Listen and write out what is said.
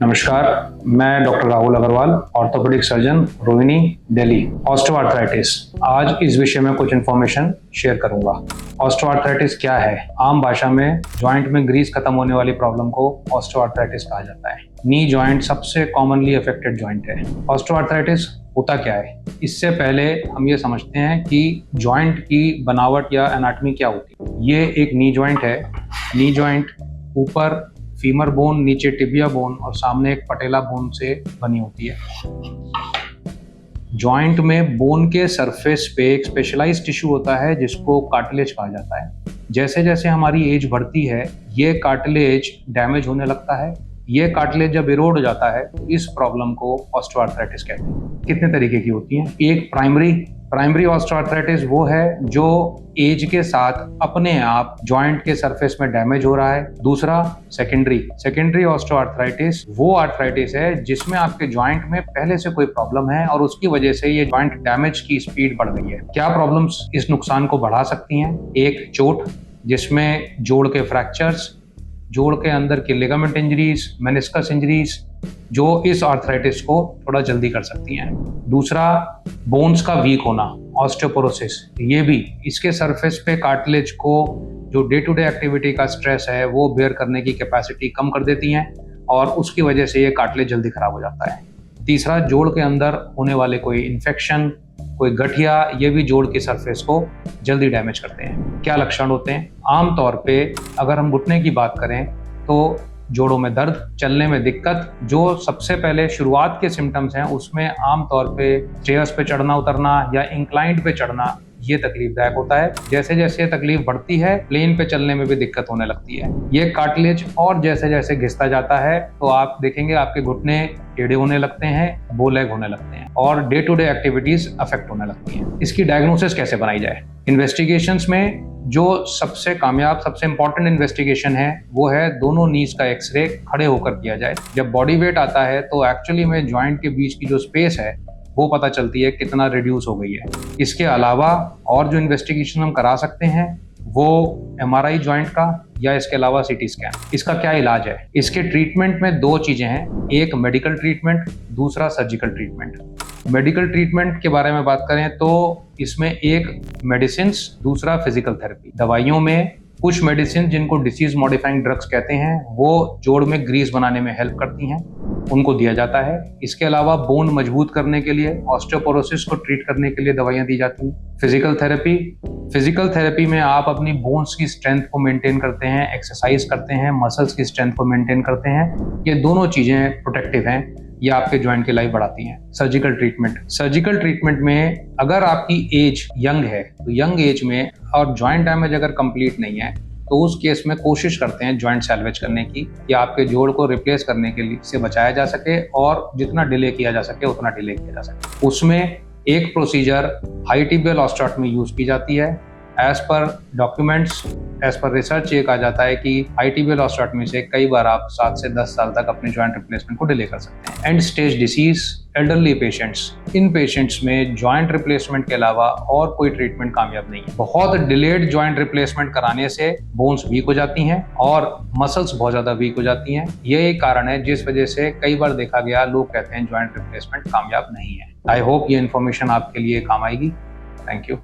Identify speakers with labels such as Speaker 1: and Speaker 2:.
Speaker 1: नमस्कार, मैं doctor Rahul Agarwal, orthopaedic surgeon, Rohini, Delhi. Osteoarthritis, आज इस विषय में कुछ इन्फॉर्मेशन शेयर करूंगा। ऑस्टियोआर्थराइटिस क्या है? आम भाषा में जॉइंट में ग्रीस खत्म होने वाली प्रॉब्लम को ऑस्टियोआर्थराइटिस कहा जाता है। नी जॉइंट सबसे कॉमनली अफेक्टेड जॉइंट है। ऑस्टियोआर्थराइटिस होता क्या है? इससे पहले हम ये समझते हैं कि जॉइंट की बनावट या एनाटॉमी क्या होती है। ये एक नी जॉइंट है। नी जॉइंट ऊपर फीमर बोन, नीचे टिबिया बोन और सामने एक पटेला बोन से बनी होती है। जॉइंट में बोन के सरफेस पे एक स्पेशलाइज्ड टिश्यू होता है जिसको कार्टिलेज कहा जाता है। जैसे जैसे हमारी एज बढ़ती है ये कार्टिलेज डैमेज होने लगता है। ये कार्टिलेज जब इरोड हो जाता है तो इस प्रॉब्लम को ऑस्टियोआर्थराइटिस कहते हैं। कितने तरीके की होती हैं? एक प्राइमरी ऑस्टियोआर्थराइटिस वो है जो एज के साथ अपने आप जॉइंट के सरफेस में डैमेज हो रहा है। दूसरा सेकेंडरी ऑस्टियोआर्थराइटिस वो आर्थराइटिस है जिसमें आपके जॉइंट में पहले से कोई प्रॉब्लम है और उसकी वजह से ये जॉइंट डैमेज की स्पीड बढ़ गई है। क्या प्रॉब्लम्स इस नुकसान को बढ़ा सकती हैं? एक चोट जिसमें जोड़ के फ्रैक्चर्स, जोड़ के अंदर की लिगामेंट इंजरीज, मेनिस्कस इंजरीज जो इस आर्थराइटिस को थोड़ा जल्दी कर सकती हैं। दूसरा, बोन्स का वीक होना, ऑस्टियोपोरोसिस। ये भी इसके सरफेस पे कार्टिलेज को जो डे टू डे एक्टिविटी का स्ट्रेस है वो बेयर करने की कैपेसिटी कम कर देती हैं और उसकी वजह से ये कार्टिलेज जल्दी खराब हो जाता है। तीसरा, जोड़ के अंदर होने वाले कोई इन्फेक्शन, कोई गठिया, ये भी जोड़ की सरफेस को जल्दी डैमेज करते हैं। क्या लक्षण होते हैं? आमतौर पे अगर हम घुटने की बात करें तो जोड़ों में दर्द, चलने में दिक्कत। जो सबसे पहले शुरुआत के सिम्टम्स हैं उसमें आमतौर पे स्टेयर्स पे चढ़ना उतरना या इंक्लाइंड पे चढ़ना ये तकलीफदायक होता है। जैसे जैसे तकलीफ बढ़ती है प्लेन पे चलने में भी दिक्कत होने लगती है। ये कार्टिलेज और जैसे जैसे घिसता जाता है तो आप देखेंगे आपके घुटने टेढ़े होने लगते हैं, बोलेग होने लगते हैं और day to day activities affect होने लगती हैं। इसकी डायग्नोसिस कैसे बनाई जाए? इन्वेस्टिगेशंस में जो सबसे कामयाब, सबसे इंपॉर्टेंट इन्वेस्टिगेशन है वो है दोनों नीज का एक्सरे खड़े होकर किया जाए। जब बॉडी वेट आता है तो एक्चुअली में जॉइंट के बीच की जो स्पेस है वो पता चलती है कितना रिड्यूस हो गई है। इसके अलावा और जो इन्वेस्टिगेशन हम करा सकते हैं वो MRI जॉइंट का या इसके अलावा CT स्कैन। इसका क्या इलाज है? इसके ट्रीटमेंट में दो चीजें हैं, एक मेडिकल ट्रीटमेंट, दूसरा सर्जिकल ट्रीटमेंट। मेडिकल ट्रीटमेंट के बारे में बात करें तो इसमें एक मेडिसिन, दूसरा फिजिकल थेरेपी। दवाइयों में कुछ मेडिसिन जिनको डिसीज मॉडिफाइंग ड्रग्स कहते हैं वो जोड़ में ग्रीस बनाने में हेल्प करती हैं, उनको दिया जाता है। इसके अलावा बोन मजबूत करने के लिए, ऑस्टियोपोरोसिस को ट्रीट करने के लिए दवाइयां दी जाती हैं। फिजिकल थेरेपी में आप अपनी बोन्स की स्ट्रेंथ को मेंटेन करते हैं, एक्सरसाइज करते हैं, मसल्स की स्ट्रेंथ को मेंटेन करते हैं। ये दोनों चीजें प्रोटेक्टिव हैं, ये आपके जॉइंट की लाइफ बढ़ाती हैं। सर्जिकल ट्रीटमेंट में अगर आपकी एज यंग है तो यंग एज में और जॉइंट डैमेज अगर कंप्लीट नहीं है तो उस केस में कोशिश करते हैं जॉइंट सैल्वेज करने की या आपके जोड़ को रिप्लेस करने के लिए से बचाया जा सके और जितना डिले किया जा सके उतना डिले किया जा सके। उसमें एक procedure high tibial osteotomy use की जाती है। As per documents, as per research ये कहा जाता है कि हाई टिबियल ऑस्टियोटॉमी से कई बार आप 7 से 10 साल तक अपने जॉइंट रिप्लेसमेंट को डिले कर सकते हैं। And stage disease, elderly patients, in patients में जॉइंट रिप्लेसमेंट के अलावा और कोई ट्रीटमेंट कामयाब नहीं है। बहुत डिलेड जॉइंट रिप्लेसमेंट कराने से बोन्स वीक हो जाती हैं और मसल्स बहुत ज्यादा वीक हो जाती हैं। ये एक कारण है जिस वजह से कई बार देखा गया लोग कहते हैं जॉइंट रिप्लेसमेंट कामयाब नहीं है। आई होप ये इन्फॉर्मेशन आपके लिए काम आएगी। Thank you.